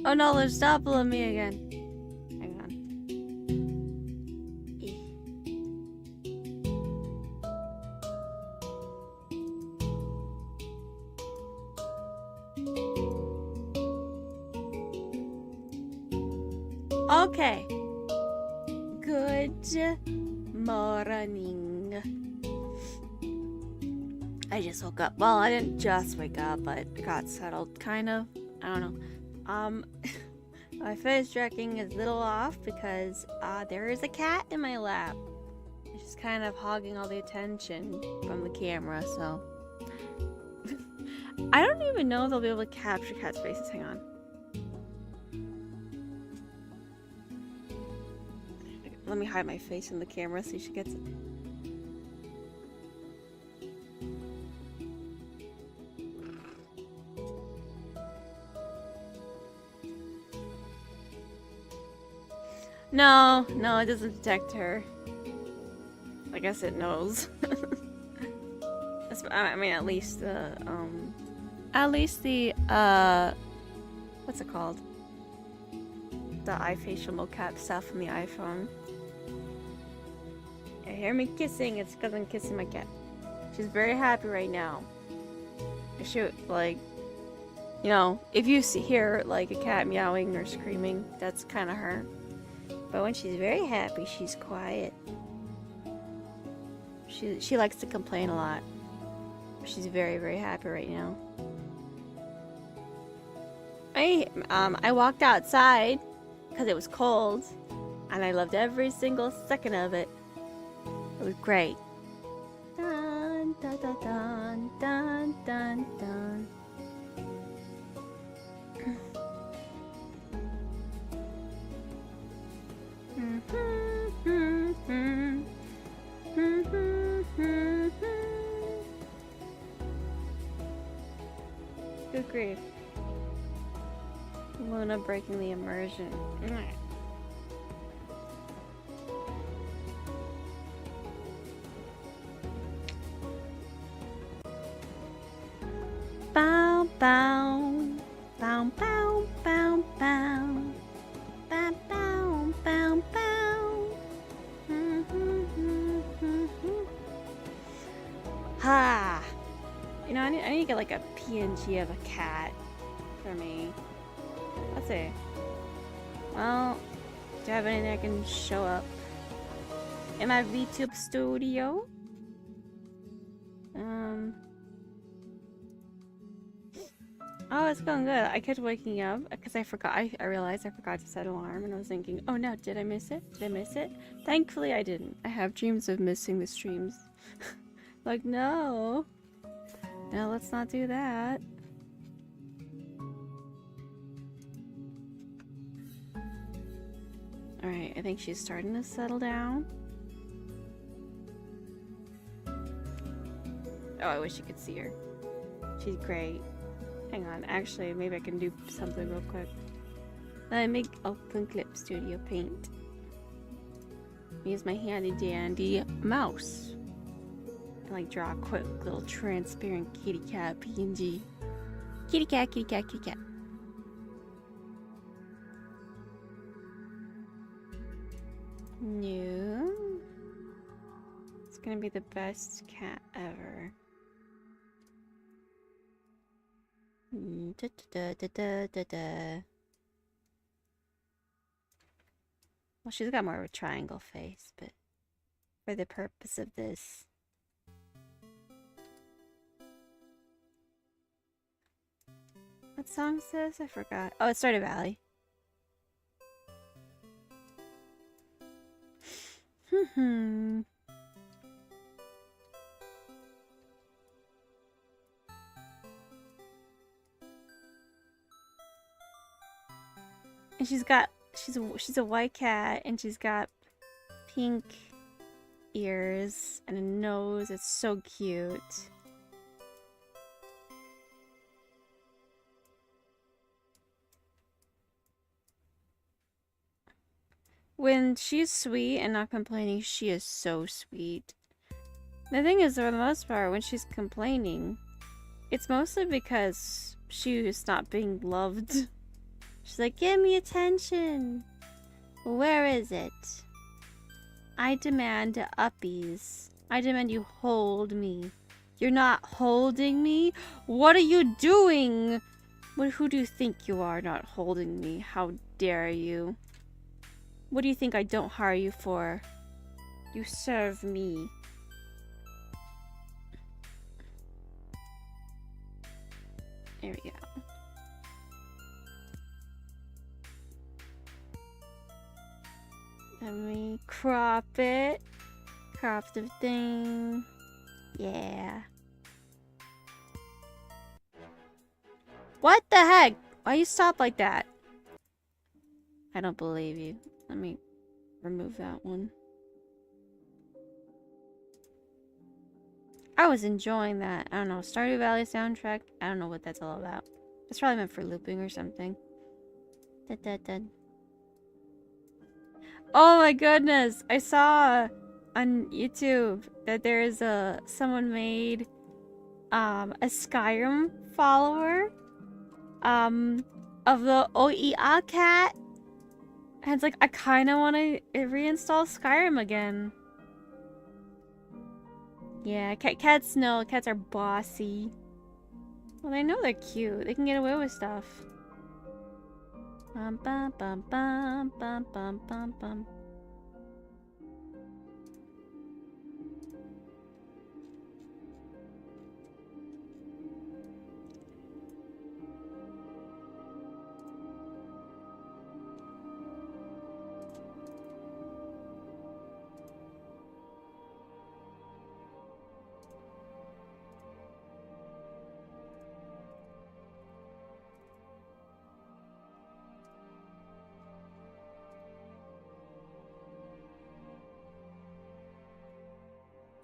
Oh no, there's double of me again. Hang on. Okay. Good morning. I just woke up. Well, I didn't just wake up, but got settled, kind of. I don't know. My face tracking is a little off because there is a cat in my lap. It's just kind of hogging all the attention from the camera, so. I don't even know if they'll be able to capture cats' faces. Hang on. Let me hide my face in the camera so she gets it. No, it doesn't detect her. I guess it knows. I mean, at least the, what's it called? The eye facial mocap stuff from the iPhone. You hear me kissing, it's because I'm kissing my cat. She's very happy right now. Shoot, like, you know, if you hear, like, a cat meowing or screaming, that's kind of her. But when she's very happy, she's quiet. She likes to complain a lot. She's very, very happy right now. I walked outside because it was cold, and I loved every single second of it. It was great. Dun, dun, dun, dun, dun, dun, dun. Good grief. Luna breaking the immersion. Bow, bow, bow, bow, bow, bow, bow, bow, bow, bow. Ha! You know, I need to get like a PNG of a cat for me. Let's see. Well, do I have anything I can show up in my VTube studio? Oh, it's going good. I kept waking up because I forgot. I realized I forgot to set an alarm, and I was thinking, oh no, did I miss it? Did I miss it? Thankfully, I didn't. I have dreams of missing the streams. Like, no. No, let's not do that. Alright, I think she's starting to settle down. Oh, I wish you could see her. She's great. Hang on, actually, maybe I can do something real quick. Let me make Open Clip Studio Paint. Use my handy dandy mouse. And like draw a quick little transparent kitty cat PNG. Kitty cat, kitty cat, kitty cat. No. It's gonna be the best cat ever. Da, da, da, da, da, da. Well, she's got more of a triangle face, but for the purpose of this. What song is this? I forgot. Oh, it's Stardew Valley. And she's a white cat, and she's got pink ears and a nose. It's so cute. When she's sweet and not complaining, she is so sweet. The thing is, for the most part, when she's complaining, it's mostly because she is not being loved. She's like, give me attention. Where is it? I demand uppies. I demand you hold me. You're not holding me? What are you doing? Who do you think you are, not holding me? How dare you? What do you think I don't hire you for? You serve me. There we go. Let me crop it. Crop the thing. Yeah. What the heck? Why you stop like that? I don't believe you. Let me remove that one. I was enjoying that. I don't know. Stardew Valley soundtrack. I don't know what that's all about. It's probably meant for looping or something. Dun, dun, dun. Oh my goodness! I saw on YouTube that there is someone made a Skyrim follower of the OEA cat. And it's like I kinda wanna reinstall Skyrim again. Yeah, cats no, cats are bossy. Well, they know they're cute. They can get away with stuff. Bum bum bum bum bum bum bum bum.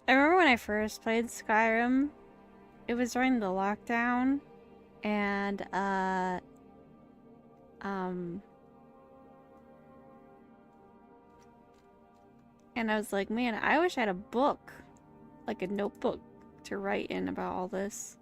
I remember when I first played Skyrim, it was during the lockdown, and and I was like, man, I wish I had a book, like a notebook to write in about all this.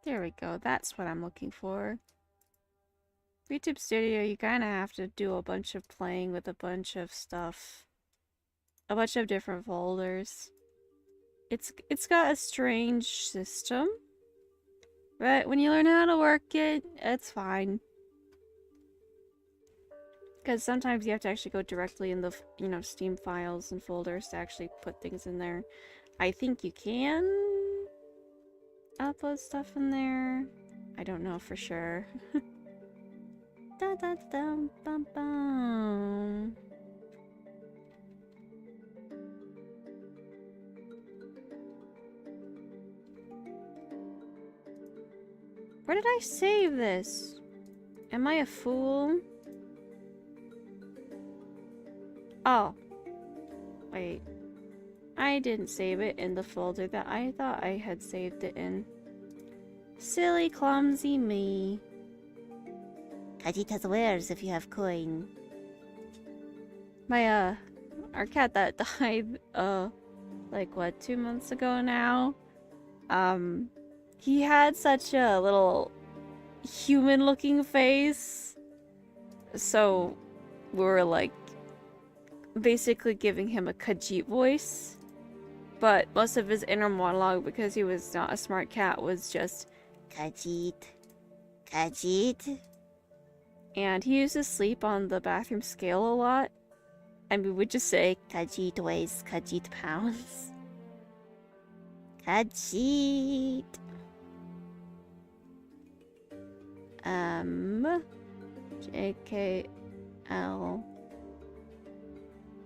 There we go. That's what I'm looking for. YouTube Studio, you kind of have to do a bunch of playing with a bunch of stuff. A bunch of different folders. It's got a strange system. But when you learn how to work it, it's fine. Because sometimes you have to actually go directly in the, you know, Steam files and folders to actually put things in there. I think you can upload stuff in there. I don't know for sure. Da da da bum bum. Where did I save this? Am I a fool? Oh. Wait. I didn't save it in the folder that I thought I had saved it in. Silly, clumsy me. Kajita's wares if you have coin. My, our cat that died, like, what, 2 months ago now? He had such a little human-looking face. So, we were, like, basically giving him a Khajiit voice. But most of his inner monologue, because he was not a smart cat, was just Khajiit. Khajiit. And he used to sleep on the bathroom scale a lot. And we would just say, Khajiit weighs Khajiit pounds. Khajiit. JKL.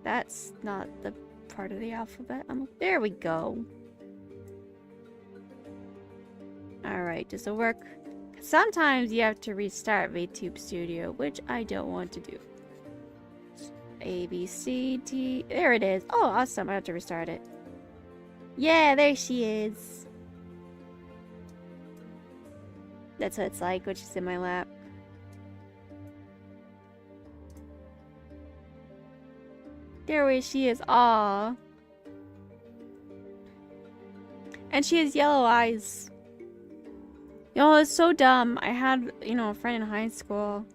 That's not the part of the alphabet. There we go. Alright, does it work? Sometimes you have to restart VTube Studio, which I don't want to do. A, B, C, D. There it is. Oh, awesome. I have to restart it. Yeah, there she is. That's what it's like when she's in my lap. There where she is. Aw. And she has yellow eyes. You know, it's so dumb. I had, you know, a friend in high school.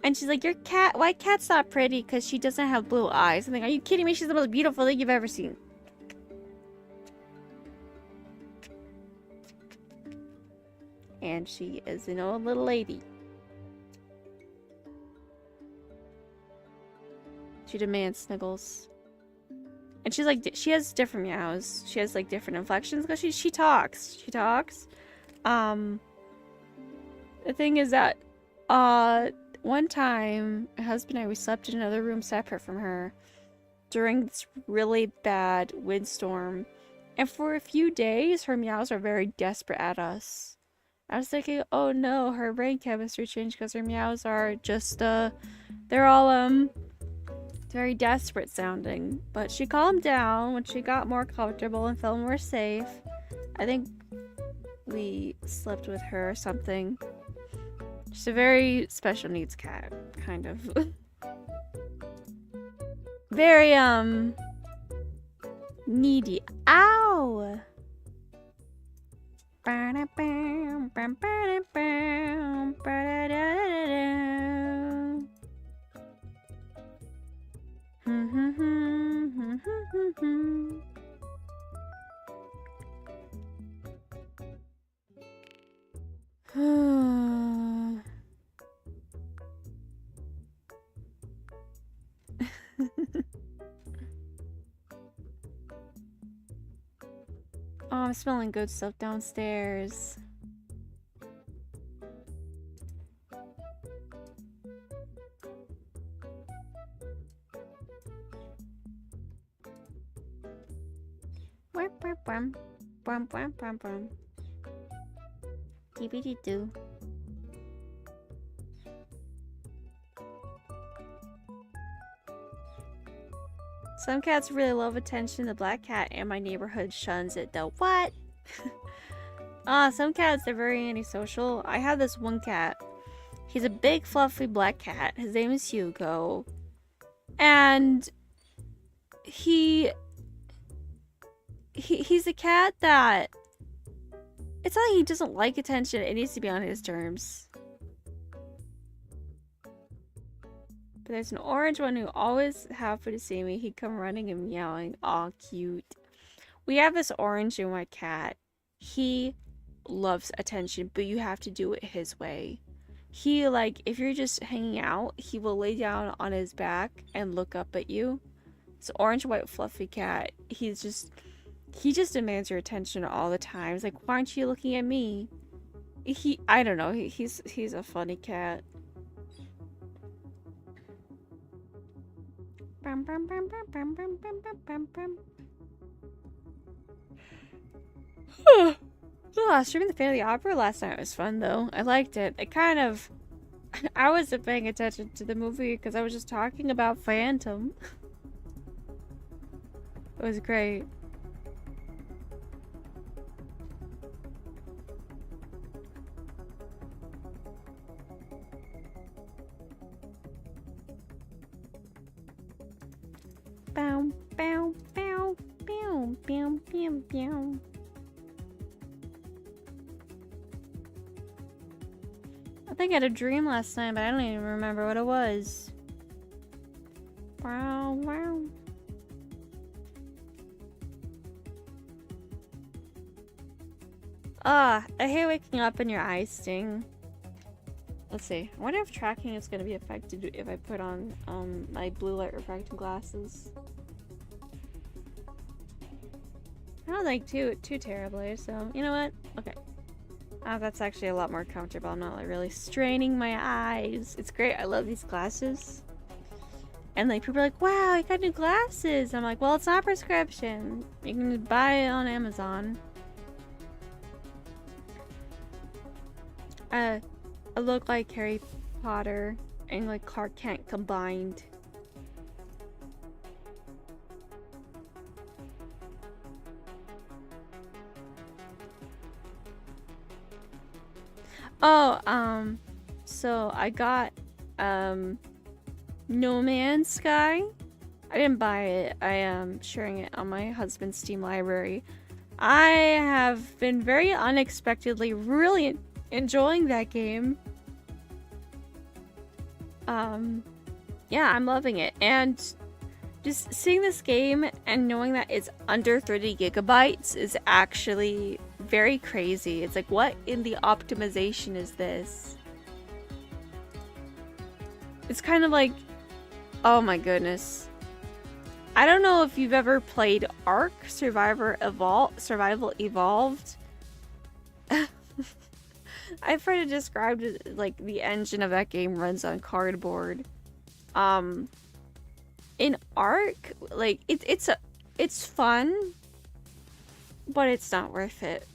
And she's like, your cat, why cat's not pretty? Because she doesn't have blue eyes. I'm like, are you kidding me? She's the most beautiful thing you've ever seen. And she is an old little lady. She demands sniggles. And she's like, she has different meows. She has like different inflections because she talks. She talks. The thing is that, one time, my husband and I, we slept in another room separate from her during this really bad windstorm. And for a few days, her meows are very desperate at us. I was thinking, oh no, her brain chemistry changed because her meows are just, they're all, very desperate sounding. But she calmed down when she got more comfortable and felt more safe. I think we slept with her or something. She's a very special needs cat, kind of. Very, needy. Ow! Oh, I'm smelling good stuff downstairs. Dee-dee-dee-doo. Some cats really love attention. The black cat in my neighborhood shuns it though. What? Some cats, they're very antisocial. I have this one cat. He's a big fluffy black cat. His name is Hugo. And he's a cat that, it's not like he doesn't like attention. It needs to be on his terms. But there's an orange one who always happy to see me. He'd come running and meowing. Aw, cute. We have this orange and white cat. He loves attention, but you have to do it his way. He, like, if you're just hanging out, he will lay down on his back and look up at you. This orange, white, fluffy cat, he just demands your attention all the time. He's like, why aren't you looking at me? I don't know, he's a funny cat. Streaming the Phantom of the Opera last night was fun though. I liked it. It kind of, I wasn't paying attention to the movie because I was just talking about Phantom. It was great. Bow, bow, bow, bow, bow, bow, bow. I think I had a dream last night, but I don't even remember what it was. Wow, wow. I hate waking up and your eyes sting. Let's see. I wonder if tracking is going to be affected if I put on my blue light refracting glasses. I don't think too terribly, so you know what? Okay. That's actually a lot more comfortable. I'm not like really straining my eyes. It's great. I love these glasses. And like people are like, wow, I got new glasses. I'm like, well, it's not prescription. You can buy it on Amazon. I look like Harry Potter and like Clark Kent combined. Oh, so I got No Man's Sky I didn't buy it. I am sharing it on my husband's Steam library. I have been very unexpectedly really enjoying that game. Yeah, I'm loving it. And just seeing this game and knowing that it's under 30 gigabytes is actually very crazy. It's like, what in the optimization is this? It's kind of like, oh my goodness. I don't know if you've ever played Ark Survival Evolved. I've heard it described as like the engine of that game runs on cardboard. In Ark, like it's fun, but it's not worth it.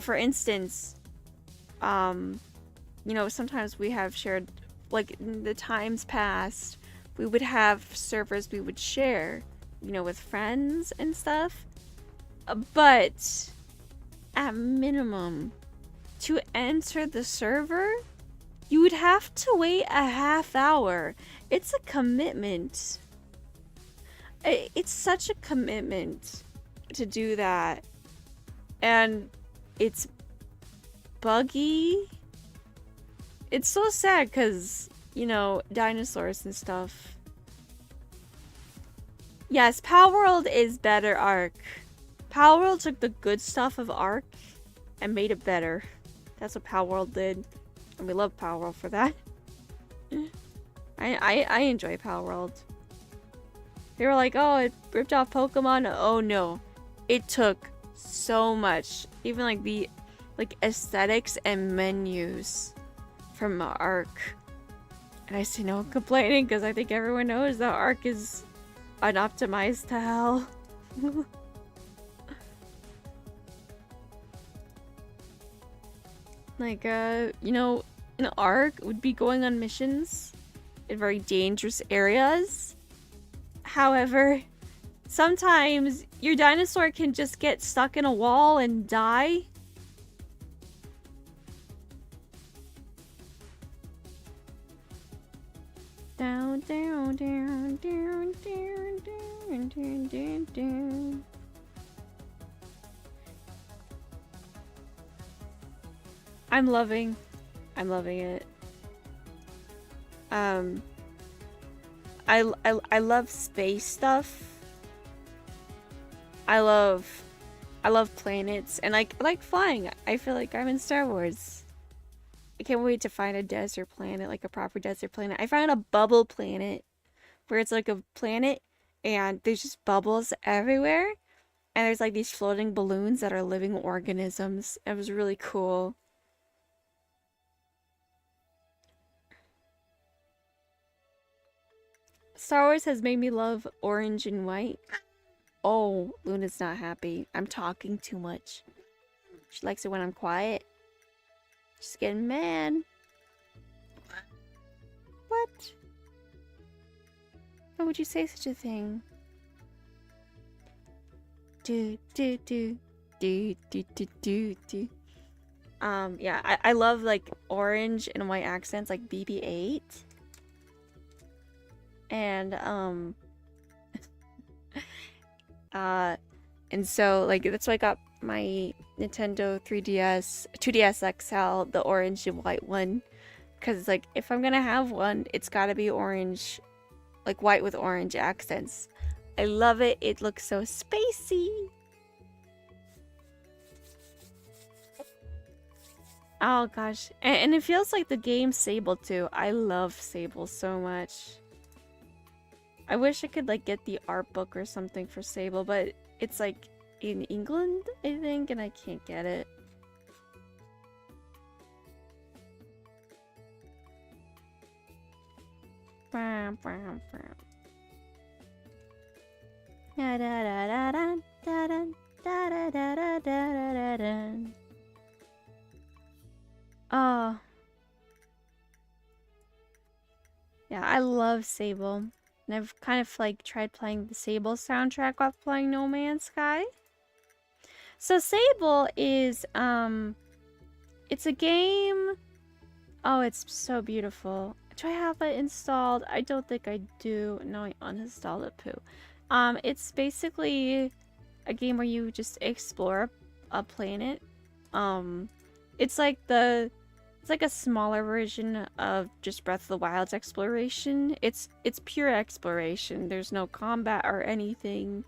For instance, you know, sometimes we have shared, like in the times past, we would have servers we would share, you know, with friends and stuff. But at minimum, to enter the server, you would have to wait a half hour. It's a commitment. It's such a commitment to do that. And it's buggy. It's so sad because, you know, dinosaurs and stuff. Yes, Palworld is better Ark. Palworld took the good stuff of Ark and made it better. That's what Palworld did. And we love Palworld for that. I enjoy Palworld. They were like, oh, it ripped off Pokemon. Oh no. It took so much. Even like the aesthetics and menus from Ark. And I see no one complaining because I think everyone knows that Ark is unoptimized to hell. Like, you know, in Ark would be going on missions in very dangerous areas. However, sometimes your dinosaur can just get stuck in a wall and die. Down, down, down, down, down, down, down, down, down. I'm loving it. I love space stuff. I love planets, and I like flying. I feel like I'm in Star Wars. I can't wait to find a desert planet, like a proper desert planet. I found a bubble planet where it's like a planet and there's just bubbles everywhere, and there's like these floating balloons that are living organisms. It was really cool. Star Wars has made me love orange and white. Oh, Luna's not happy. I'm talking too much. She likes it when I'm quiet. She's getting mad. What? Why would you say such a thing? Do. Yeah, I love like orange and white accents like BB-8. And and so like that's why I got my Nintendo 3DS 2DS XL, the orange and white one, because like if I'm gonna have one, it's gotta be orange, like white with orange accents. I love it. It looks so spacey. Oh gosh, and it feels like the game Sable too. I love Sable so much. I wish I could like get the art book or something for Sable, but it's like in England, I think, and I can't get it. Oh. Yeah, I love Sable. And I've kind of like tried playing the Sable soundtrack while playing No Man's Sky. So Sable is it's a game. Oh, it's so beautiful. Do I have it installed? I don't think I do. No, I uninstalled it, poo. It's basically a game where you just explore a planet. Um, it's like it's like a smaller version of just Breath of the Wild's exploration. It's pure exploration. There's no combat or anything.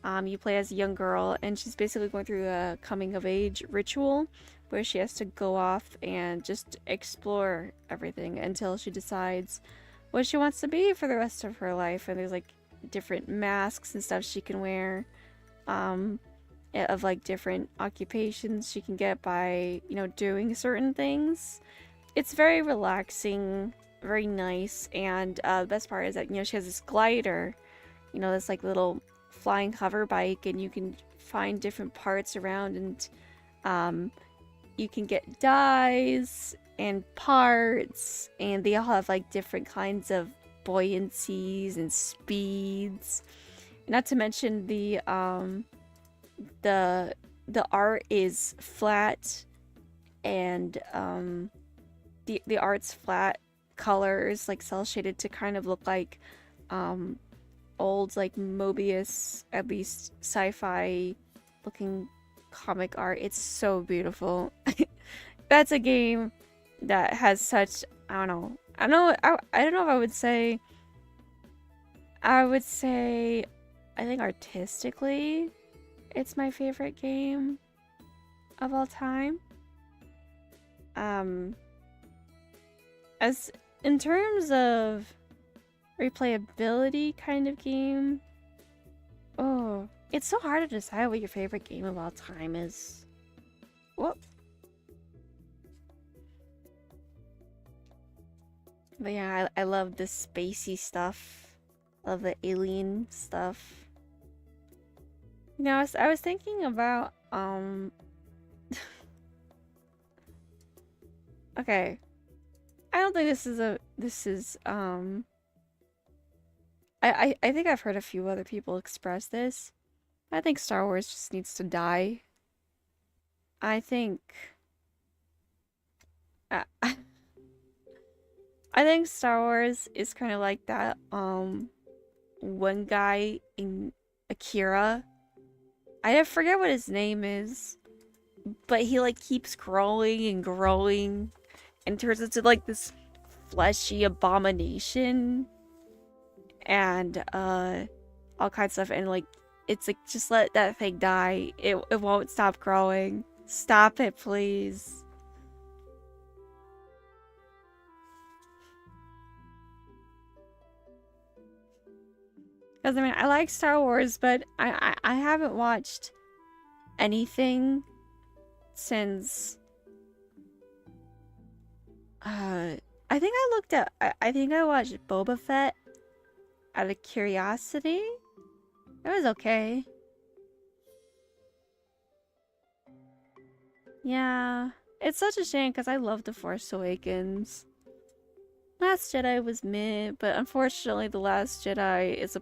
You play as a young girl, and she's basically going through a coming of age ritual where she has to go off and just explore everything until she decides what she wants to be for the rest of her life. And there's like different masks and stuff she can wear, of like different occupations she can get by, you know, doing certain things. It's very relaxing, very nice, and the best part is that, you know, she has this glider, you know, this like little flying hover bike, and you can find different parts around, and you can get dyes and parts, and they all have like different kinds of buoyancies and speeds. Not to mention the art is flat, and the art's flat colors, like cel shaded to kind of look like old like Mobius, at least sci-fi looking comic art. It's so beautiful. That's a game that has such, I don't know. I don't know if I would say I think artistically it's my favorite game of all time. As in terms of replayability kind of game, oh, it's so hard to decide what your favorite game of all time is. Whoop. But yeah, I love the spacey stuff. Love the alien stuff. You know, I was thinking about, okay. I don't think I think I've heard a few other people express this. I think Star Wars just needs to die. I think... I think Star Wars is kind of like that, one guy in Akira. I forget what his name is, but he like keeps growing and growing and turns into like this fleshy abomination and all kinds of stuff, and like it's like, just let that thing die. It won't stop growing. Stop it, please. Because I mean, I like Star Wars, but I haven't watched anything since I think I think I watched Boba Fett out of curiosity. It was okay. Yeah, it's such a shame because I love The Force Awakens. Last Jedi was meh, but unfortunately The Last Jedi is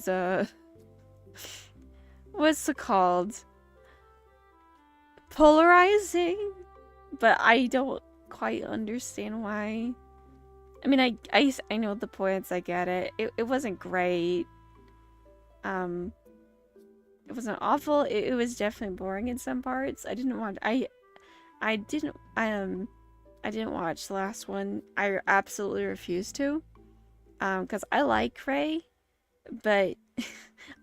a what's it called? Polarizing, but I don't quite understand why. I mean, I know the points, I get it. It wasn't great. It wasn't awful. It was definitely boring in some parts. I didn't watch the last one. I absolutely refused to. Because I like Rey, but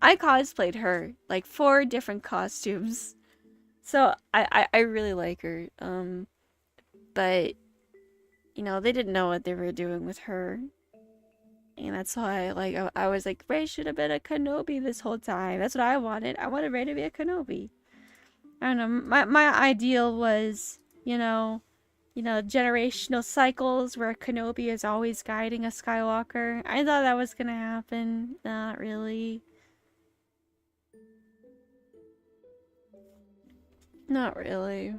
I cosplayed her like 4 different costumes. So I really like her. But you know, they didn't know what they were doing with her. And that's why I was like, Rey should have been a Kenobi this whole time. That's what I wanted. I wanted Rey to be a Kenobi. I don't know. My ideal was, you know, generational cycles where Kenobi is always guiding a Skywalker. I thought that was gonna happen. Not really. Not really.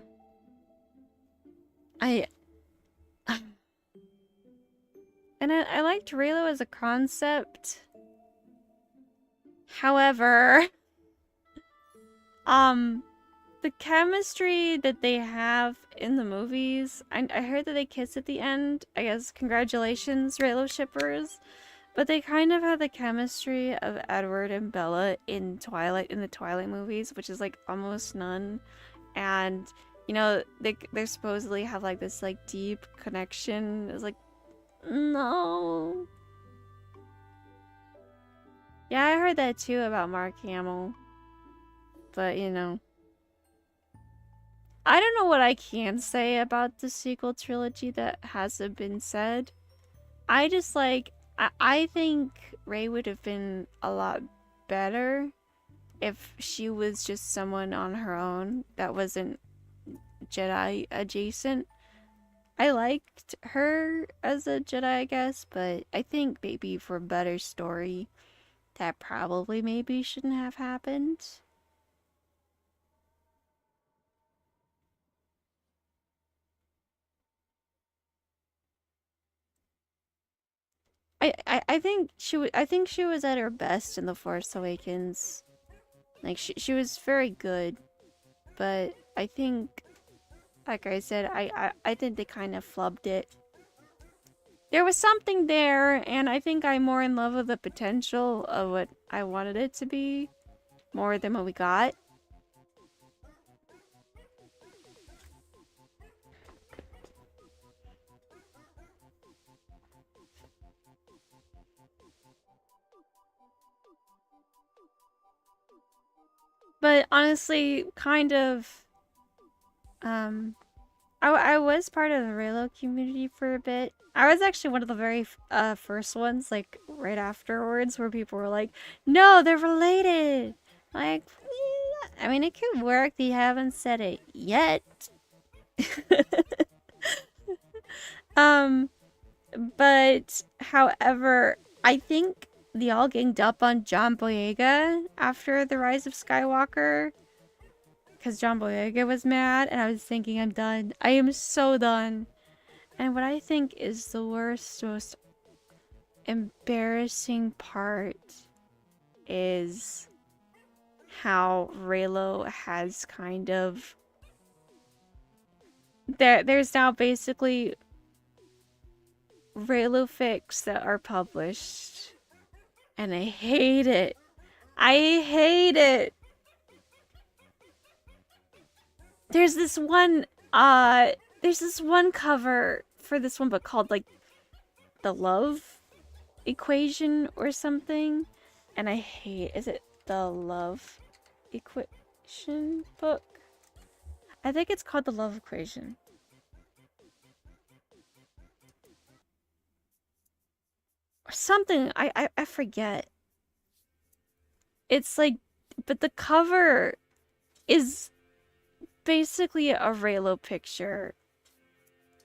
And I liked Reylo as a concept. However, the chemistry that they have in the movies, I heard that they kiss at the end. I guess congratulations, Reylo shippers. But they kind of have the chemistry of Edward and Bella in the Twilight movies, which is like almost none. And you know, they supposedly have like this like deep connection. It's like, no. Yeah, I heard that too about Mark Hamill. But you know, I don't know what I can say about the sequel trilogy that hasn't been said. I just like, I think Rey would have been a lot better if she was just someone on her own that wasn't Jedi adjacent. I liked her as a Jedi, I guess, but I think maybe for a better story, that probably maybe shouldn't have happened. I think she was at her best in The Force Awakens. Like she was very good, but I think, like I said, I think they kind of flubbed it. There was something there, and I think I'm more in love with the potential of what I wanted it to be, more than what we got. But honestly, kind of, I was part of the Reylo community for a bit. I was actually one of the very first ones, like, right afterwards, where people were like, no, they're related! Like, I mean, it could work, they haven't said it yet. But, however, I think they all ganged up on John Boyega after the Rise of Skywalker. Because John Boyega was mad, and I was thinking, I'm done. I am so done. And what I think is the worst, most embarrassing part is how Reylo has kind of... There's now basically Reylo fics that are published. And I hate it. I hate it. There's this one cover for this one book called, like, The Love Equation or something. And I hate... Is it The Love Equation book? I think it's called The Love Equation. Or something. I forget. It's like... But the cover is basically a Reylo picture.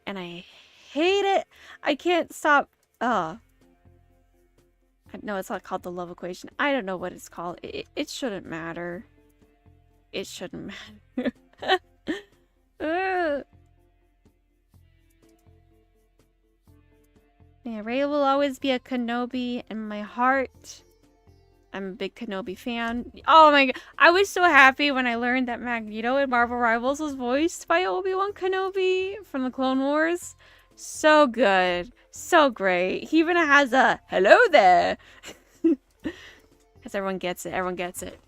And I hate it. I can't stop. No, it's not called The Love Equation. I don't know what it's called. It shouldn't matter. It shouldn't matter. Yeah, Rey will always be a Kenobi in my heart. I'm a big Kenobi fan. Oh my god. I was so happy when I learned that Magneto in Marvel Rivals was voiced by Obi-Wan Kenobi from the Clone Wars. So good. So great. He even has a hello there. Because everyone gets it. Everyone gets it.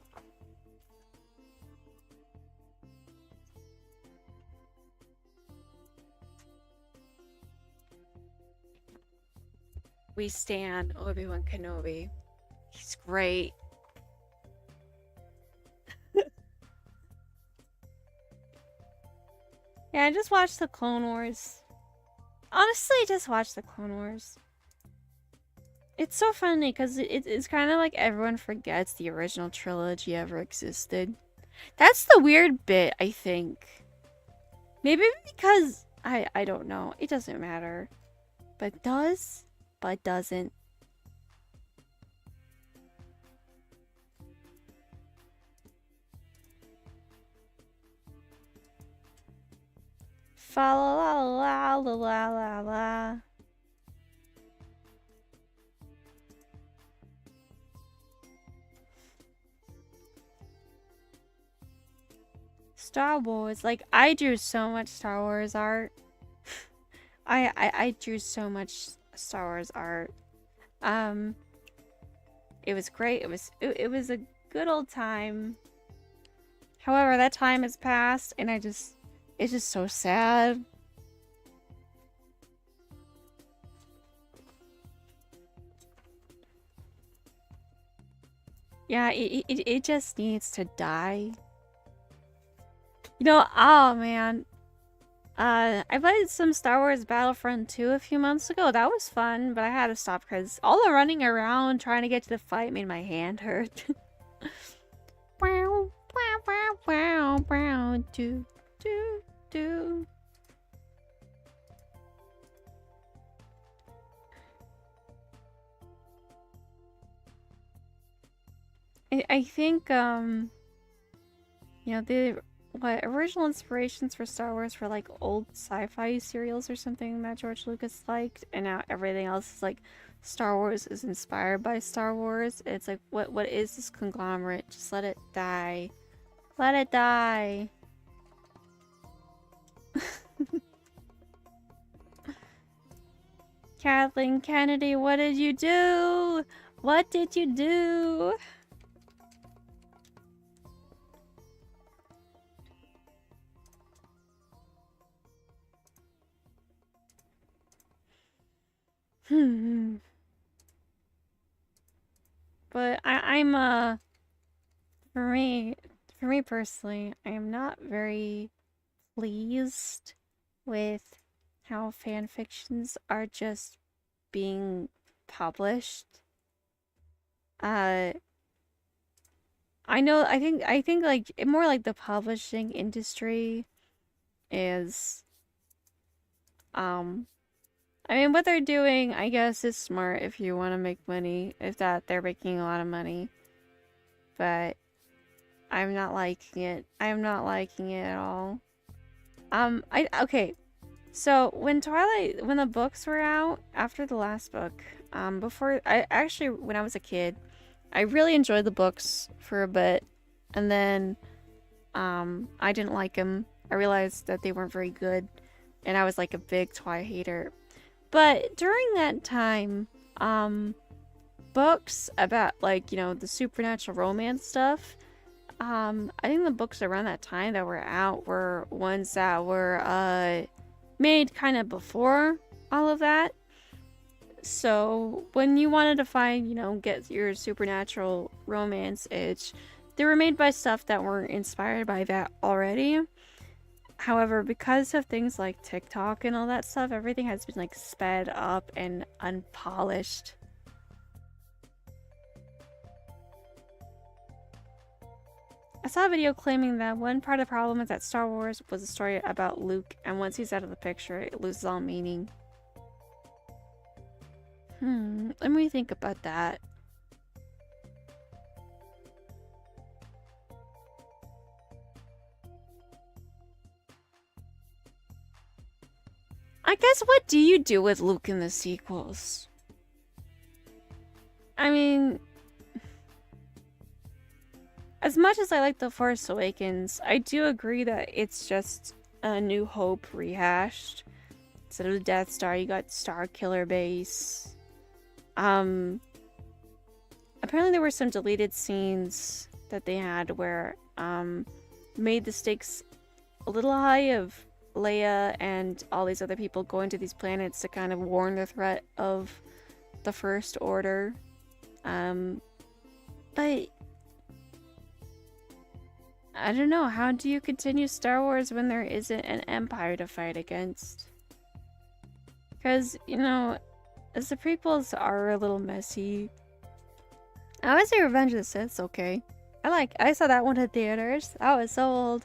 We stan Obi-Wan Kenobi. He's great. Yeah, I just watched the Clone Wars. Honestly, just watch the Clone Wars. It's so funny because it's kind of like everyone forgets the original trilogy ever existed. That's the weird bit, I think. Maybe because I don't know. It doesn't matter. But does, but doesn't. Fa la la la la la la la. Star Wars. Like, I drew so much Star Wars art. I drew so much Star Wars art. It was great. It was a good old time. However, that time has passed, and it's just so sad. Yeah, it just needs to die. You know, oh man. I played some Star Wars Battlefront 2 a few months ago. That was fun, but I had to stop because all the running around trying to get to the fight made my hand hurt. Wow, wow, wow, wow, wow, do, do, do. I think, you know, the original inspirations for Star Wars were like old sci-fi serials or something that George Lucas liked, and now everything else is like Star Wars is inspired by Star Wars. It's like, what is this conglomerate? Just let it die. Let it die. Kathleen Kennedy, what did you do? What did you do? But I'm for me personally, I am not very pleased with how fan fictions are just being published. I know, I think like more like the publishing industry is I mean, what they're doing, I guess, is smart if you want to make money. If that they're making a lot of money. But I'm not liking it. I'm not liking it at all. Okay. So when the books were out after the last book, when I was a kid, I really enjoyed the books for a bit, and then I didn't like them. I realized that they weren't very good, and I was like a big Twilight hater. But during that time, books about, like, you know, the supernatural romance stuff, I think the books around that time that were out were ones that were made kind of before all of that. So when you wanted to find, you know, get your supernatural romance itch, they were made by stuff that were inspired by that already. However, because of things like TikTok and all that stuff, everything has been like sped up and unpolished. I saw a video claiming that one part of the problem is that Star Wars was a story about Luke, and once he's out of the picture, it loses all meaning. Let me think about that. I guess, what do you do with Luke in the sequels? I mean, as much as I like The Force Awakens, I do agree that it's just a New Hope rehashed. Instead of the Death Star, you got Star Killer Base. Apparently there were some deleted scenes that they had where, made the stakes a little high of Leia and all these other people going to these planets to kind of warn the threat of the First Order. But I don't know, how do you continue Star Wars when there isn't an empire to fight against? Because, you know, as the prequels are a little messy. I would say Revenge of the Sith's okay. I saw that one in theaters. I was so old.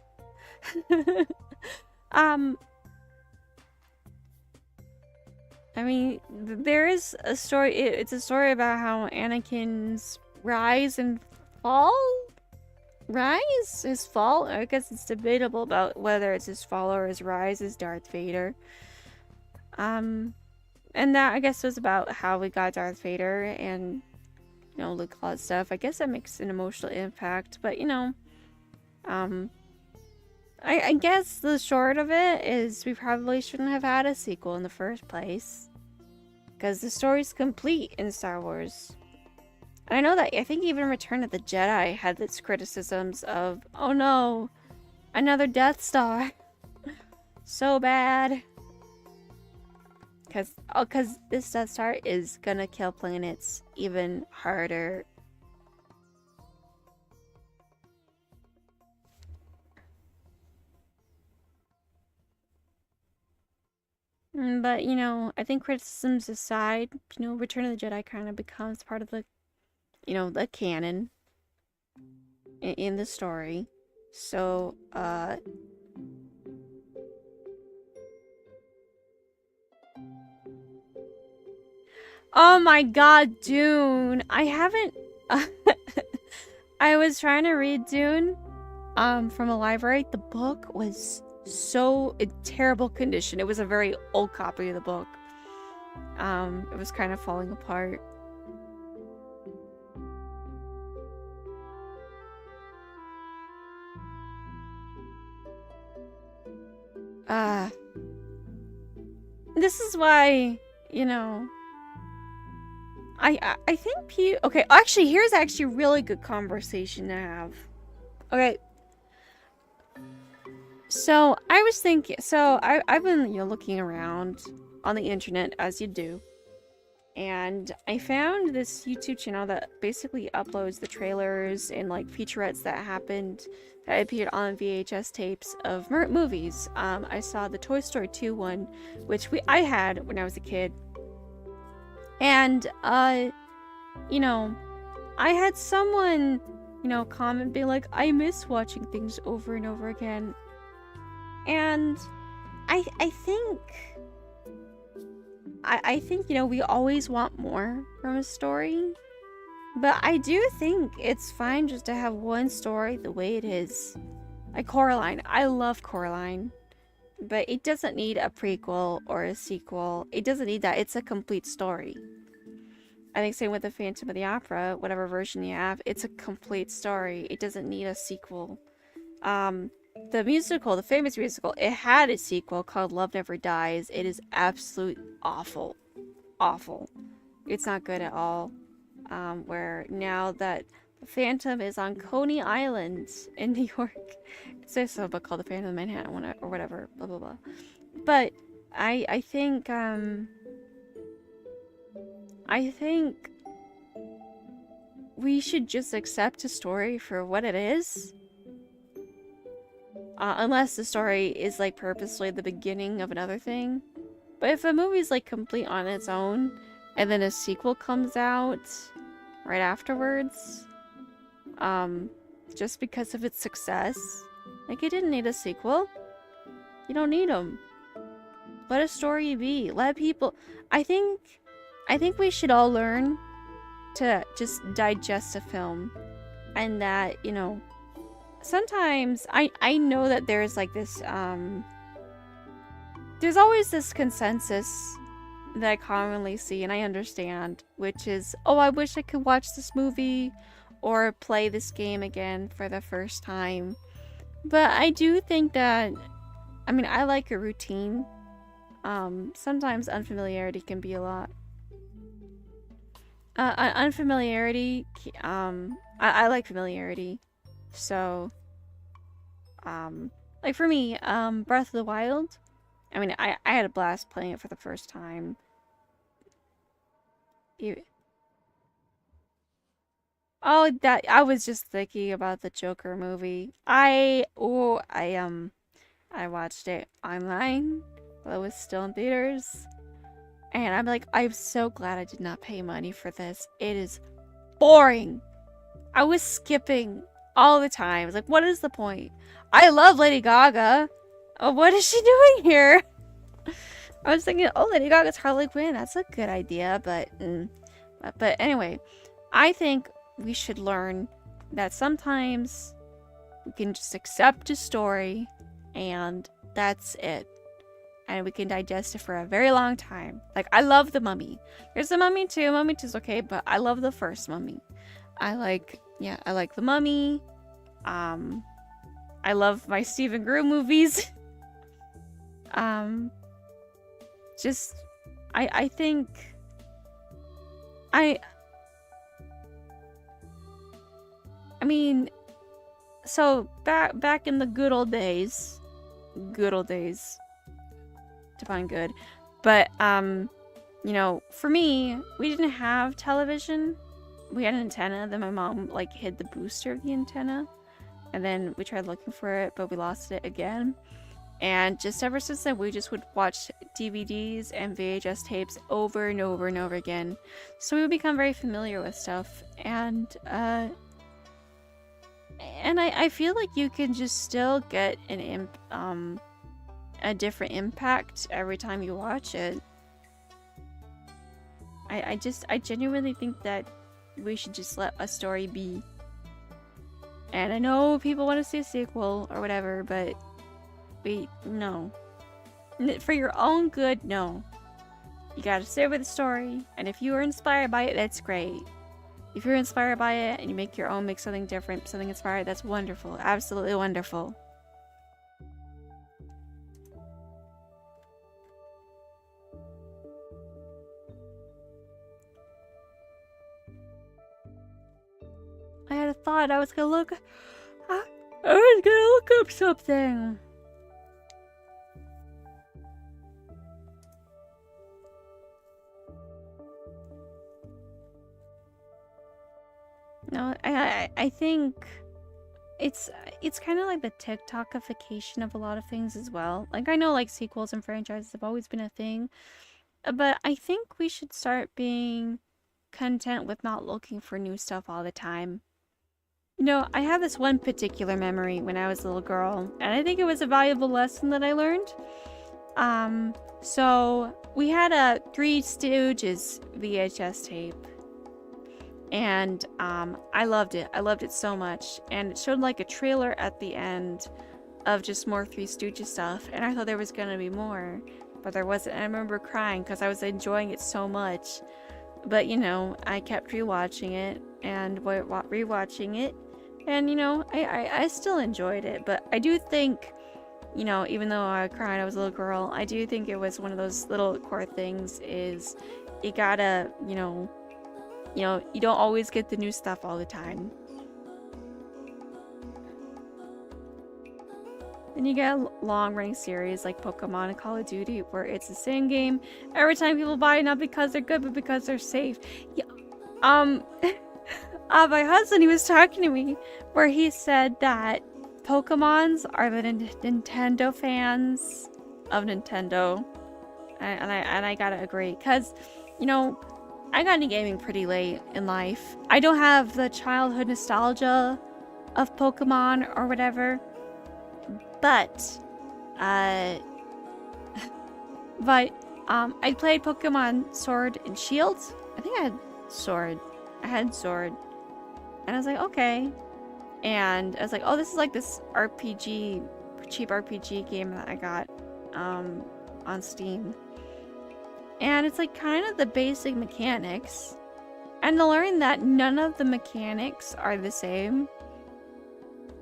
I mean, there is a story, it's a story about how Anakin's rise and fall? His fall? I guess it's debatable about whether it's his fall or his rise as Darth Vader. And that, I guess, was about how we got Darth Vader and, you know, Luke, all that stuff. I guess that makes an emotional impact, but, you know, I guess the short of it is we probably shouldn't have had a sequel in the first place. Because the story's complete in Star Wars. And I know that, I think even Return of the Jedi had its criticisms of, oh no, another Death Star. So bad. Because this Death Star is gonna kill planets even harder. But, you know, I think criticisms aside, you know, Return of the Jedi kind of becomes part of the, you know, the canon in the story. So, oh my god, Dune! I haven't... I was trying to read Dune, from a library. The book was so in terrible condition. It was a very old copy of the book. It was kind of falling apart. This is why, you know, I think okay, actually, here's actually a really good conversation to have. Okay. So, I was thinking, so I've been, you know, looking around on the internet, as you do. And I found this YouTube channel that basically uploads the trailers and, like, featurettes that happened, that appeared on VHS tapes of movies. I saw the Toy Story 2 one, which I had when I was a kid. And, you know, I had someone, you know, comment being like, I miss watching things over and over again. And I think, you know, we always want more from a story. But I do think it's fine just to have one story the way it is. Like Coraline. I love Coraline. But it doesn't need a prequel or a sequel. It doesn't need that. It's a complete story. I think same with the Phantom of the Opera, whatever version you have, it's a complete story. It doesn't need a sequel. The musical, the famous musical, it had a sequel called Love Never Dies. It is absolute awful. Awful. It's not good at all. Where now that the Phantom is on Coney Island in New York, it's also a book called The Phantom of Manhattan or whatever, blah blah blah. But I think we should just accept a story for what it is. Unless the story is, like, purposely the beginning of another thing. But if a movie's, like, complete on its own, and then a sequel comes out right afterwards, just because of its success, like, it didn't need a sequel. You don't need them. Let a story be. Let people... I think we should all learn to just digest a film. And that, you know... Sometimes, I know that there's, like, this, there's always this consensus that I commonly see, and I understand, which is, oh, I wish I could watch this movie or play this game again for the first time. But I do think that, I mean, I like a routine. Sometimes unfamiliarity can be a lot. Unfamiliarity, I like familiarity. So, like for me, Breath of the Wild, I mean, I had a blast playing it for the first time. Oh, that, I was just thinking about the Joker movie. I watched it online while it was still in theaters. And I'm like, I'm so glad I did not pay money for this. It is boring. I was skipping all the time. I was like, what is the point? I love Lady Gaga. Oh, what is she doing here? I was thinking, oh, Lady Gaga's Harley Quinn. That's a good idea, but anyway, I think we should learn that sometimes we can just accept a story and that's it. And we can digest it for a very long time. Like, I love The Mummy. There's The Mummy 2. Mummy 2's okay, but I love the first Mummy. I like The Mummy. I love my Stephen Greer movies. Just, I think, I mean, so back in the good old days, define good, but you know, for me, we didn't have television. We had an antenna, then my mom like hid the booster of the antenna, and then we tried looking for it, but we lost it again. And just ever since then, we just would watch DVDs and VHS tapes over and over and over again. So we would become very familiar with stuff. And I feel like you can just still get a different impact every time you watch it. I genuinely think that we should just let a story be. And I know people want to see a sequel or whatever, but no. For your own good, no. You gotta stay with the story, and if you are inspired by it, that's great. If you're inspired by it and you make your own, make something different, something inspired, that's wonderful. Absolutely wonderful. I had a thought I was gonna look up something. No, I think it's kind of like the TikTokification of a lot of things as well. Like, I know like sequels and franchises have always been a thing, but I think we should start being content with not looking for new stuff all the time. You know, I have this one particular memory when I was a little girl, and I think it was a valuable lesson that I learned. So we had a Three Stooges VHS tape. And I loved it. I loved it so much. And it showed like a trailer at the end of just more Three Stooges stuff. And I thought there was gonna be more, but there wasn't. And I remember crying because I was enjoying it so much. But you know, I kept rewatching it and rewatching it. And you know, I still enjoyed it. But I do think, you know, even though I cried, I was a little girl, I do think it was one of those little core things is you gotta, you know, you don't always get the new stuff all the time. Then you get a long-running series like Pokemon and Call of Duty where it's the same game every time people buy it, not because they're good, but because they're safe. Yeah. My husband, he was talking to me where he said that Pokemons are the Nintendo fans of Nintendo. And I gotta agree, because, you know, I got into gaming pretty late in life. I don't have the childhood nostalgia of Pokemon or whatever, but I played Pokemon Sword and Shield. I think I had Sword. And I was like, okay. And I was like, oh, this is like this RPG, cheap RPG game that I got on Steam. And it's like kind of the basic mechanics. And to learn that none of the mechanics are the same.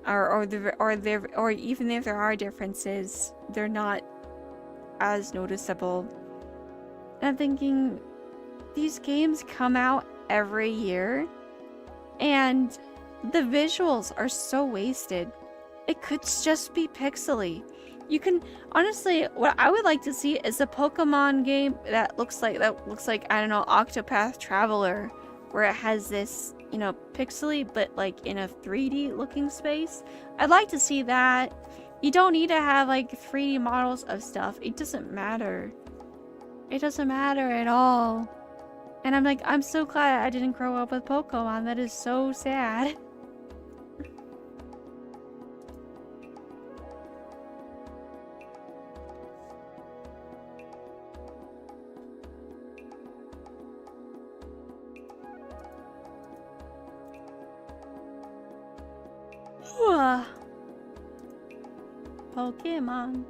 Or even if there are differences, they're not as noticeable. And I'm thinking, these games come out every year, and the visuals are so wasted. It could just be pixely. You can, honestly, what I would like to see is a Pokemon game that looks like, I don't know, Octopath Traveler, where it has this, you know, pixely, but like in a 3D looking space. I'd like to see that. You don't need to have like 3D models of stuff. It doesn't matter. It doesn't matter at all. And I'm like, I'm so glad I didn't grow up with Pokemon. That is so sad. Pokemon.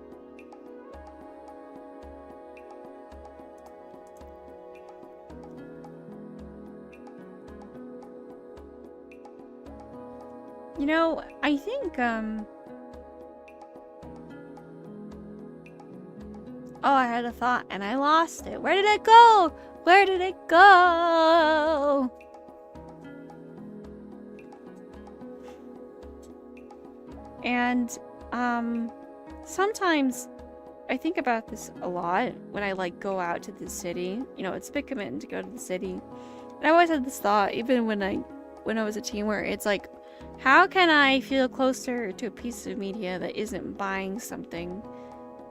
You know, I think Oh, I had a thought and I lost it. Where did it go? Where did it go? And, sometimes I think about this a lot when I, like, go out to the city. You know, it's a big commitment to go to the city. And I always had this thought, even when I was a teen, where it's like, how can I feel closer to a piece of media that isn't buying something?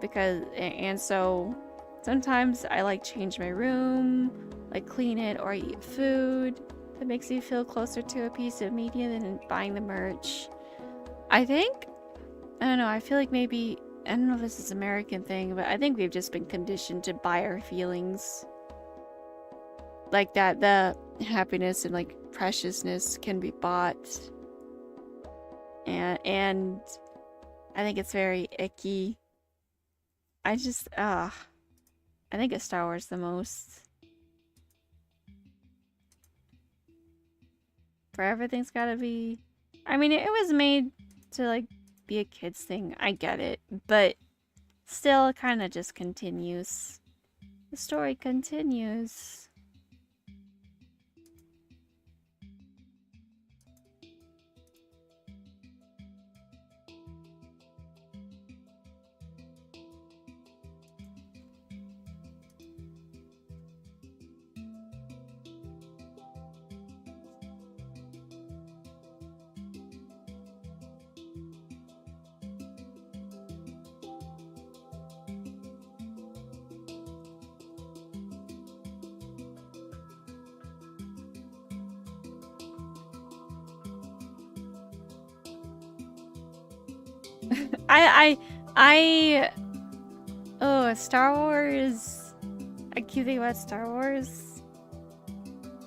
Because, and so sometimes I like change my room, like clean it, or eat food that makes me feel closer to a piece of media than buying the merch. I think, I don't know, I feel like maybe, I don't know if this is an American thing, but I think we've just been conditioned to buy our feelings. Like that, the happiness and like preciousness can be bought. And I think it's very icky. I think it's Star Wars the most. For everything's gotta be... I mean, it was made to, like, be a kid's thing. I get it. But still, it kind of just continues. The story continues. Oh, Star Wars. I keep thinking about Star Wars.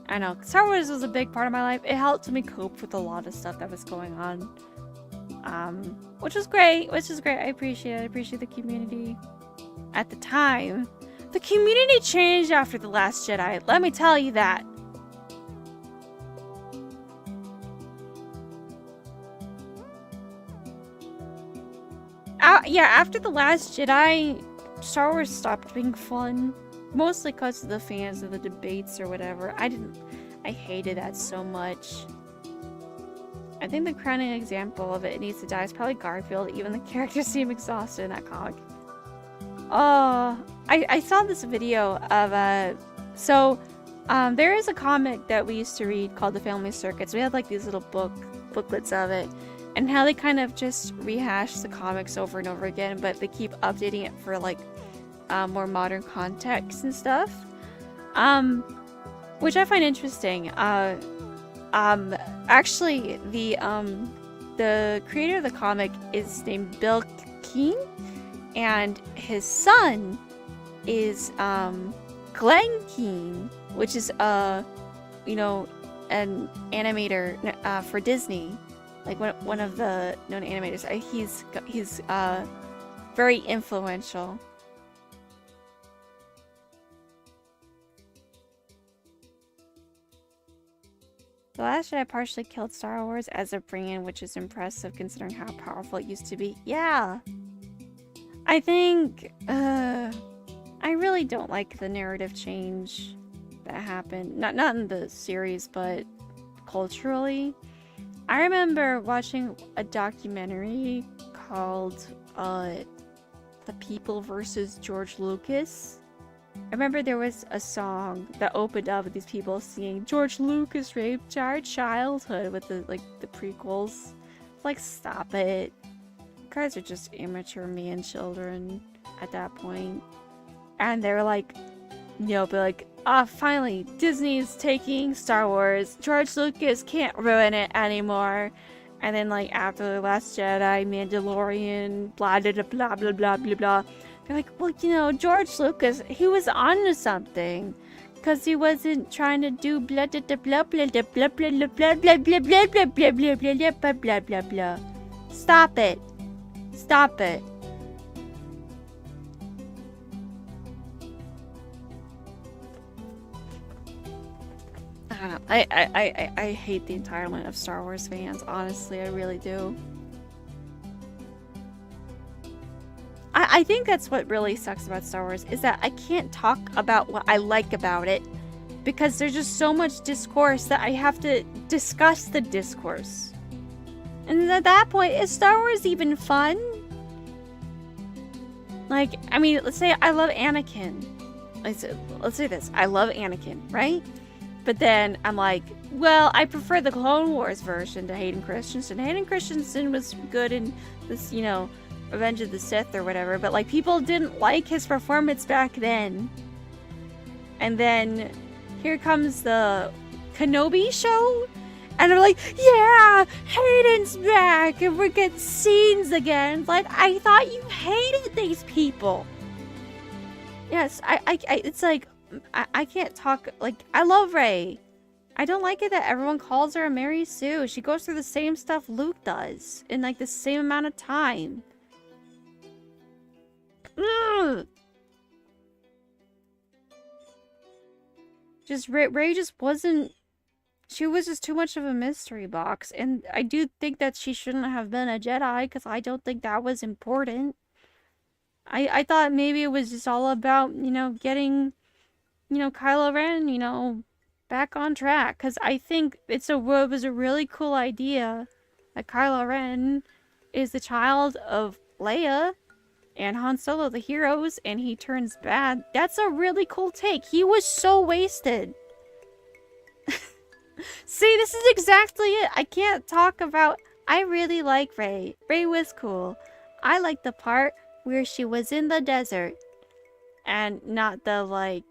I know, Star Wars was a big part of my life. It helped me cope with a lot of stuff that was going on. Which was great. I appreciate it. I appreciate the community. At the time, the community changed after The Last Jedi. Let me tell you that. Yeah, after The Last Jedi, Star Wars stopped being fun. Mostly because of the fans of the debates or whatever. I hated that so much. I think the crowning example of it needs to die is probably Garfield. Even the characters seem exhausted in that comic. Oh, I saw this video of, there is a comic that we used to read called The Family Circuits. We had like these little booklets of it. And how they kind of just rehash the comics over and over again, but they keep updating it for like more modern context and stuff, which I find interesting. Actually, the creator of the comic is named Bill Keane, and his son is Glenn Keane, which is an animator for Disney. Like one of the known animators. He's very influential. The Last Jedi partially killed Star Wars as a brand, which is impressive considering how powerful it used to be. Yeah. I think I really don't like the narrative change that happened. Not in the series, but culturally. I remember watching a documentary called The People versus George Lucas. I remember there was a song that opened up with these people singing George Lucas raped our childhood with the prequels. Like, stop it. You guys are just immature man children at that point. And they were like, finally, Disney's taking Star Wars. George Lucas can't ruin it anymore. And then, like, after The Last Jedi, Mandalorian, blah, blah, blah, blah, blah, blah, blah. They're like, well, George Lucas, he was onto something. Because he wasn't trying to do blah, blah, blah, blah, blah, blah, blah, blah, blah, blah, blah, blah, blah, blah, blah, blah, blah, blah, blah, blah. Stop it. Stop it. I don't know. I hate the entitlement of Star Wars fans. Honestly, I really do. I I think that's what really sucks about Star Wars, is that I can't talk about what I like about it because there's just so much discourse that I have to discuss the discourse. And at that point, is Star Wars even fun? Like, I mean, let's say I love Anakin. Let's say this. I love Anakin, right? But then I'm like, well, I prefer the Clone Wars version to Hayden Christensen. Hayden Christensen was good in this, you know, Revenge of the Sith or whatever. But, like, people didn't like his performance back then. And then here comes the Kenobi show. And I'm like, yeah, Hayden's back. And we're getting scenes again. Like, I thought you hated these people. Yes, it's like, I can't talk, like, I love Rey. I don't like it that everyone calls her a Mary Sue. She goes through the same stuff Luke does in, like, the same amount of time. Ugh. Just, Rey just wasn't, she was just too much of a mystery box. And I do think that she shouldn't have been a Jedi, because I don't think that was important. I thought maybe it was just all about, you know, getting, you know, Kylo Ren, you know, back on track. Because I think it was a really cool idea that Kylo Ren is the child of Leia and Han Solo, the heroes, and he turns bad. That's a really cool take. He was so wasted. See, this is exactly it. I can't talk about... I really like Rey. Rey was cool. I like the part where she was in the desert. And not the, like...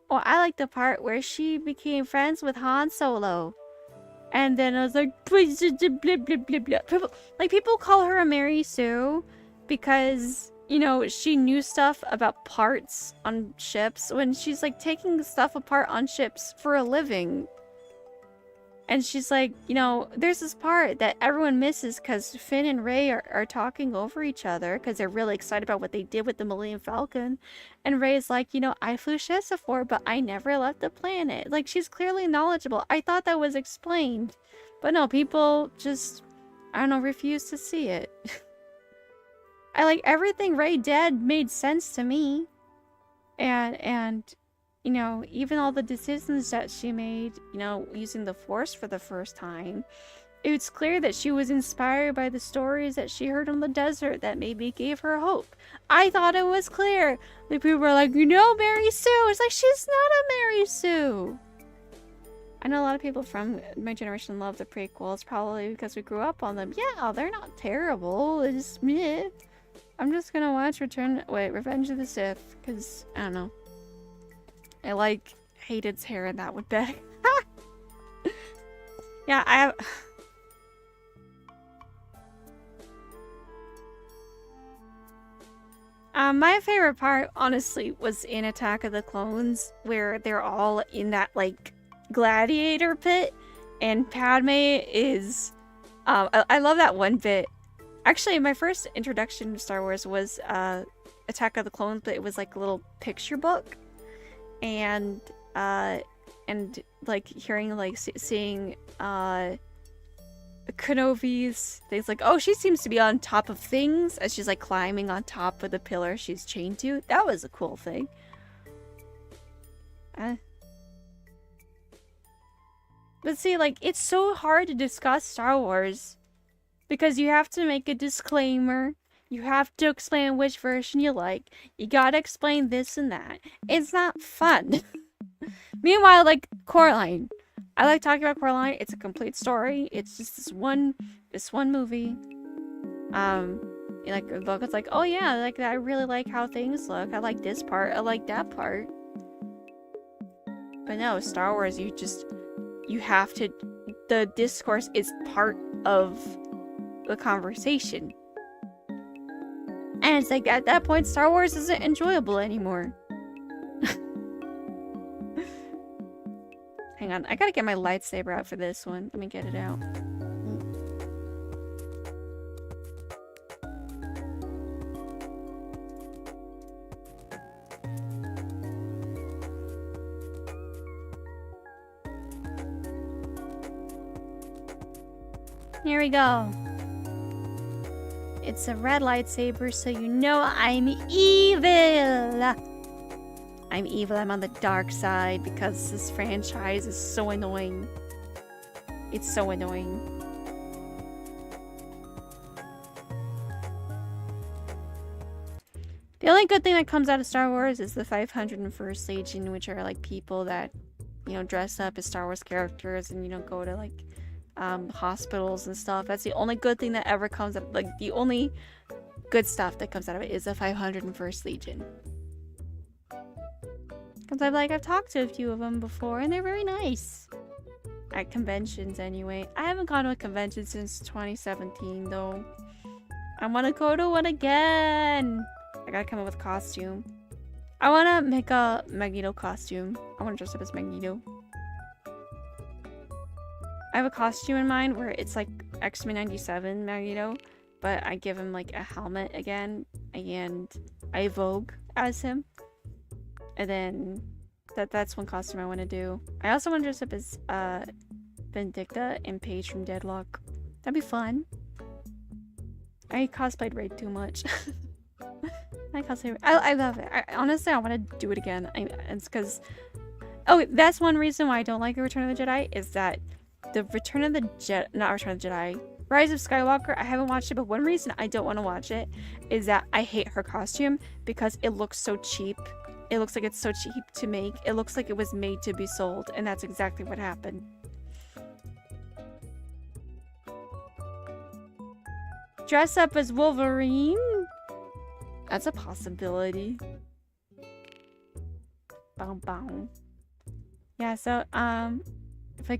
Well, I like the part where she became friends with Han Solo. And then I was like... Blah, blah, blah, blah. People call her a Mary Sue because, you know, she knew stuff about parts on ships when she's, like, taking stuff apart on ships for a living. And she's like, you know, there's this part that everyone misses because Finn and Rey are talking over each other because they're really excited about what they did with the Millennium Falcon. And Rey's like, you know, I flew ships before, but I never left the planet. Like, she's clearly knowledgeable. I thought that was explained. But no, people just, I don't know, refuse to see it. I like, everything Rey did made sense to me. And you know, even all the decisions that she made, you know, using the Force for the first time, it's clear that she was inspired by the stories that she heard on the desert that maybe gave her hope. I thought it was clear. The people were like, you know, Mary Sue. It's like, she's not a Mary Sue. I know a lot of people from my generation love the prequels, probably because we grew up on them. Yeah, they're not terrible. It's meh. I'm just gonna watch Revenge of the Sith, because, I don't know. I like Hayden's hair in that one better. Yeah, I have... my favorite part, honestly, was in Attack of the Clones, where they're all in that, like, gladiator pit, and Padme is... I love that one bit. Actually, my first introduction to Star Wars was Attack of the Clones, but it was like a little picture book. And like hearing, like, seeing Kenobi's things, like, oh, she seems to be on top of things as she's, like, climbing on top of the pillar she's chained to. That was a cool thing. But see, like, it's so hard to discuss Star Wars because you have to make a disclaimer. You have to explain which version you like. You gotta explain this and that. It's not fun. Meanwhile, like, Coraline. I like talking about Coraline. It's a complete story. It's just this one movie. Like, the book, it's like, oh yeah, like, I really like how things look. I like this part. I like that part. But no, Star Wars, you have to, the discourse is part of the conversation. And it's like, at that point, Star Wars isn't enjoyable anymore. Hang on, I gotta get my lightsaber out for this one. Let me get it out. Here we go. it's a red lightsaber, so you know I'm evil. I'm evil. I'm on the dark side because this franchise is so annoying. It's so annoying. The only good thing that comes out of Star Wars is the 501st Legion, which are like people that, you know, dress up as Star Wars characters and, you know, go to like hospitals and stuff. That's the only good thing that ever comes up. Like the only good stuff that comes out of it is the 501st Legion. Because I've talked to a few of them before and they're very nice. At conventions anyway. I haven't gone to a convention since 2017 though. I want to go to one again. I gotta come up with a costume. I want to make a Magneto costume. I want to dress up as Magneto. I have a costume in mind where it's like X-Men 97 Magneto, but I give him like a helmet again, and I Vogue as him. And then that's one costume I want to do. I also want to dress up as Vindicta and Paige from Deadlock. That'd be fun. I cosplayed way too much. I love it. Honestly, I want to do it again. It's because... Oh, that's one reason why I don't like the Return of the Jedi, is that the Return of the Jedi... Not Return of the Jedi. Rise of Skywalker, I haven't watched it, but one reason I don't want to watch it is that I hate her costume because it looks so cheap. It looks like it's so cheap to make. It looks like it was made to be sold, and that's exactly what happened. Dress up as Wolverine? That's a possibility. Bow bow. Yeah, so if I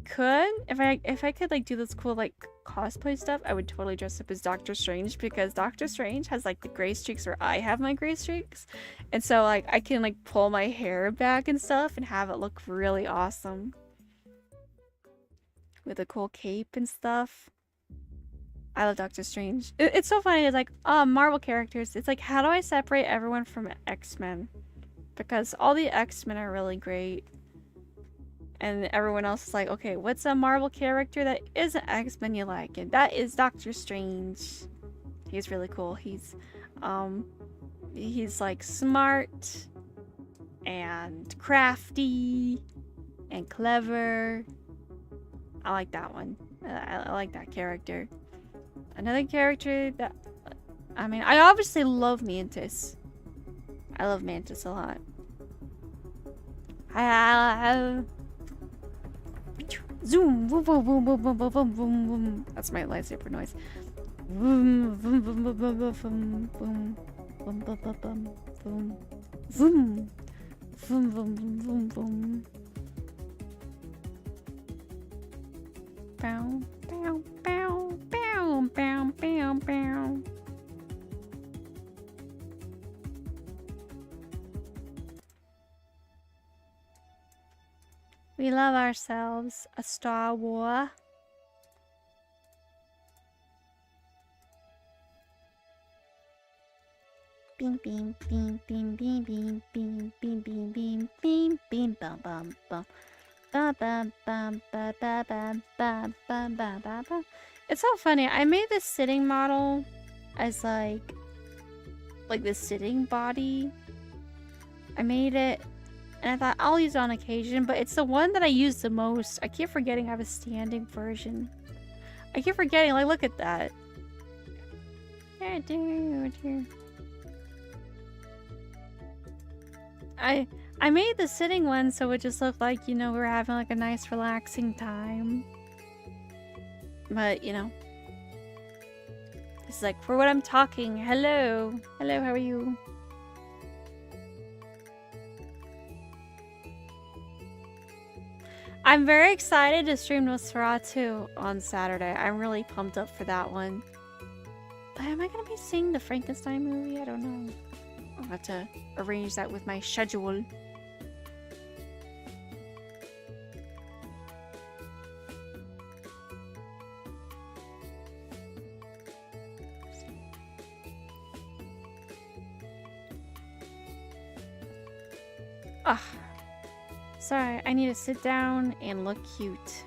could like do this cool like cosplay stuff, I would totally dress up as Doctor Strange, because Doctor Strange has like the gray streaks where I have my gray streaks. And so like I can like pull my hair back and stuff and have it look really awesome. With a cool cape and stuff. I love Doctor Strange. It's so funny. It's like, Marvel characters. It's like, how do I separate everyone from X-Men? Because all the X-Men are really great. And everyone else is like, okay, what's a Marvel character that isn't X-Men you like? And that is Doctor Strange. He's really cool. He's like smart and crafty and clever. I like that one. I like that character. Another character that... I mean, I obviously love Mantis. I love Mantis a lot. Zoom! Boom, boom, boom, boom, boom, boom, boom, boom, boom. That's my lightsaber noise. Boom, boom, boom, boom, boom, boom, boom, boom, boom, boom, boom, boom, boom, boom, boom, boom, boom. Bow, bow, bow, bow, bow, bow, bow. We love ourselves a Star Wars. Bing, bing, bing, bing, bing, bing, bing, bing, bing, bing, bing, bing, bum, bum, bum. It's so funny. I made this sitting model as like this sitting body. I made it and I thought I'll use it on occasion, but it's the one that I use the most. I keep forgetting I have a standing version. I keep forgetting, like, look at that. I made the sitting one so it just looked like, you know, we were having like a nice relaxing time. But, you know, it's like, for what I'm talking. Hello. Hello, how are you? I'm very excited to stream Nosferatu on Saturday. I'm really pumped up for that one. But am I going to be seeing the Frankenstein movie? I don't know. I'll have to arrange that with my schedule. Ugh. Sorry, I need to sit down and look cute.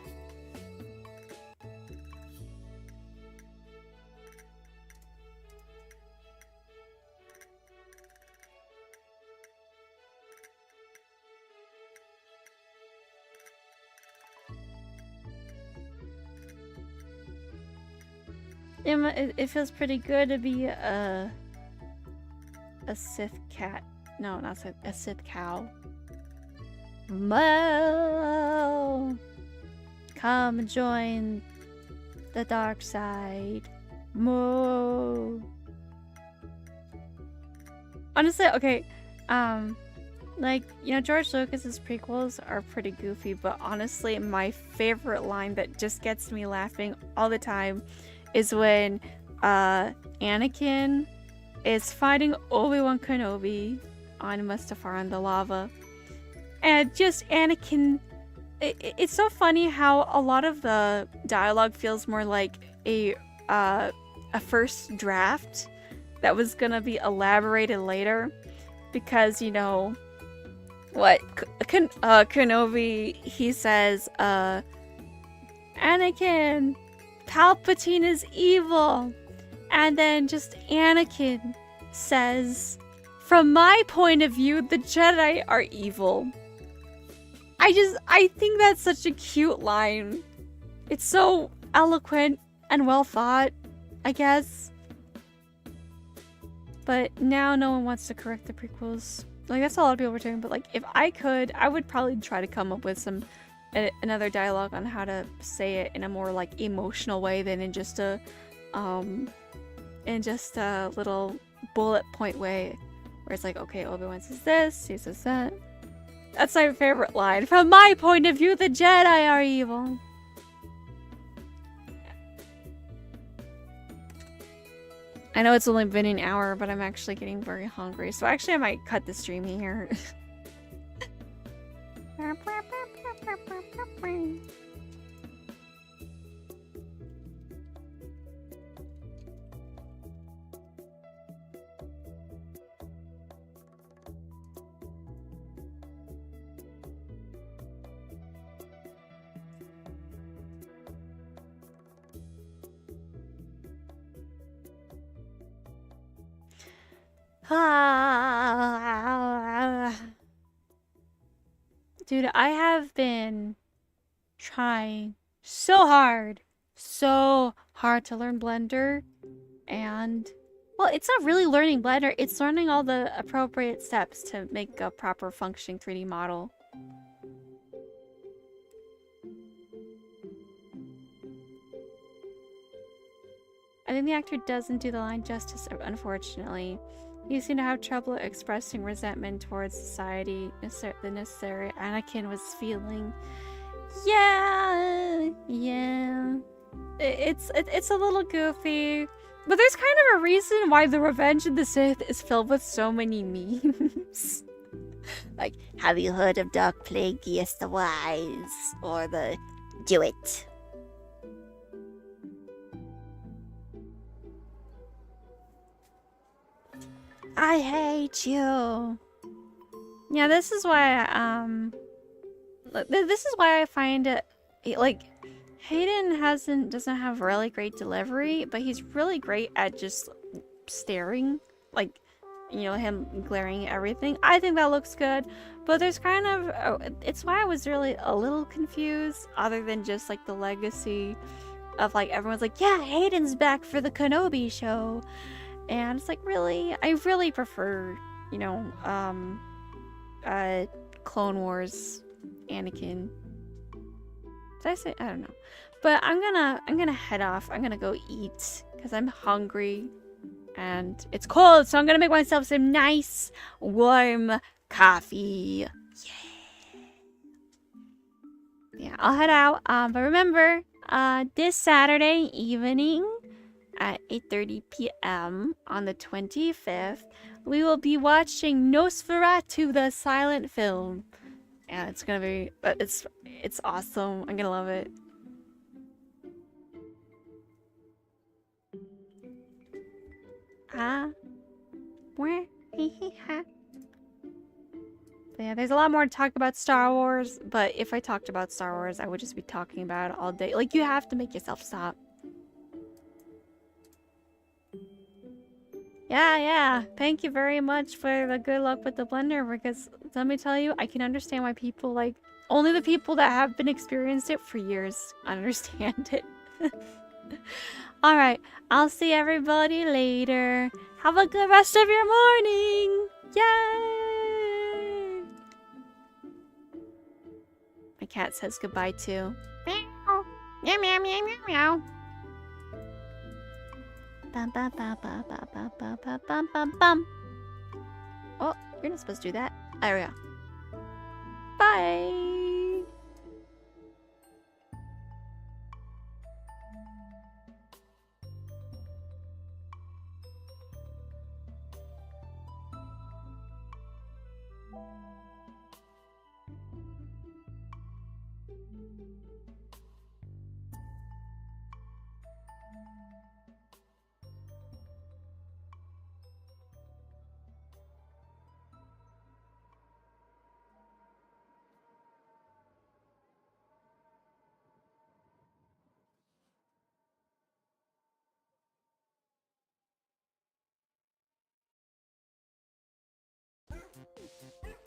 it feels pretty good to be a Sith cat. No, not Sith, a Sith cow. Mo, come join the dark side. Mo. Honestly, okay, like, you know, George Lucas's prequels are pretty goofy, but honestly, my favorite line that just gets me laughing all the time is when Anakin is fighting Obi-Wan Kenobi on Mustafar on the lava. And just Anakin, it's so funny how a lot of the dialogue feels more like a first draft that was gonna be elaborated later, because, you know, what Kenobi, he says, Anakin, Palpatine is evil, and then just Anakin says, from my point of view, the Jedi are evil. I think that's such a cute line. It's so eloquent and well thought, I guess. But now no one wants to correct the prequels. Like, that's a lot of people were doing, but like, if I could, I would probably try to come up with another dialogue on how to say it in a more like emotional way than in just a little bullet point way, where it's like, okay, Obi-Wan says this, he says that. That's my favorite line. From my point of view, the Jedi are evil. I know it's only been an hour, but I'm actually getting very hungry. So actually I might cut the stream here. Dude, I have been trying so hard to learn Blender, and well, it's not really learning Blender, it's learning all the appropriate steps to make a proper functioning 3D model. I think the actor doesn't do the line justice, unfortunately. You seem to have trouble expressing resentment towards society, the necessary Anakin was feeling. Yeah. It's a little goofy, but there's kind of a reason why the Revenge of the Sith is filled with so many memes. Like, have you heard of Dark Plagueis the Wise? Or the Do It. I hate you. Yeah, this is why I find it like Hayden doesn't have really great delivery, but he's really great at just staring, like, you know, him glaring at everything. I think that looks good, but there's kind of it's why I was really a little confused, other than just like the legacy of like everyone's like, yeah, Hayden's back for the Kenobi show. And it's like, really? I really prefer, you know, Clone Wars Anakin. Did I say? I don't know. But I'm gonna head off. I'm gonna go eat because I'm hungry and it's cold, so I'm gonna make myself some nice warm coffee. Yeah, I'll head out. But remember, this Saturday evening at 8:30 p.m. on the 25th, we will be watching Nosferatu, the silent film. And it's gonna be, it's awesome. I'm gonna love it. Where? But yeah, there's a lot more to talk about Star Wars, but if I talked about Star Wars, I would just be talking about it all day. Like, you have to make yourself stop. Yeah. Thank you very much for the good luck with the blender, because let me tell you, I can understand why people, like, only the people that have been experienced it for years understand it. Alright, I'll see everybody later. Have a good rest of your morning. Yay! My cat says goodbye too. Meow. Meow, meow, meow, meow, meow. Bum, bum, bum, bum, bum, bum, bum, bum, bum, bum, bum. Oh, you're not supposed to do that. There we go. Bye!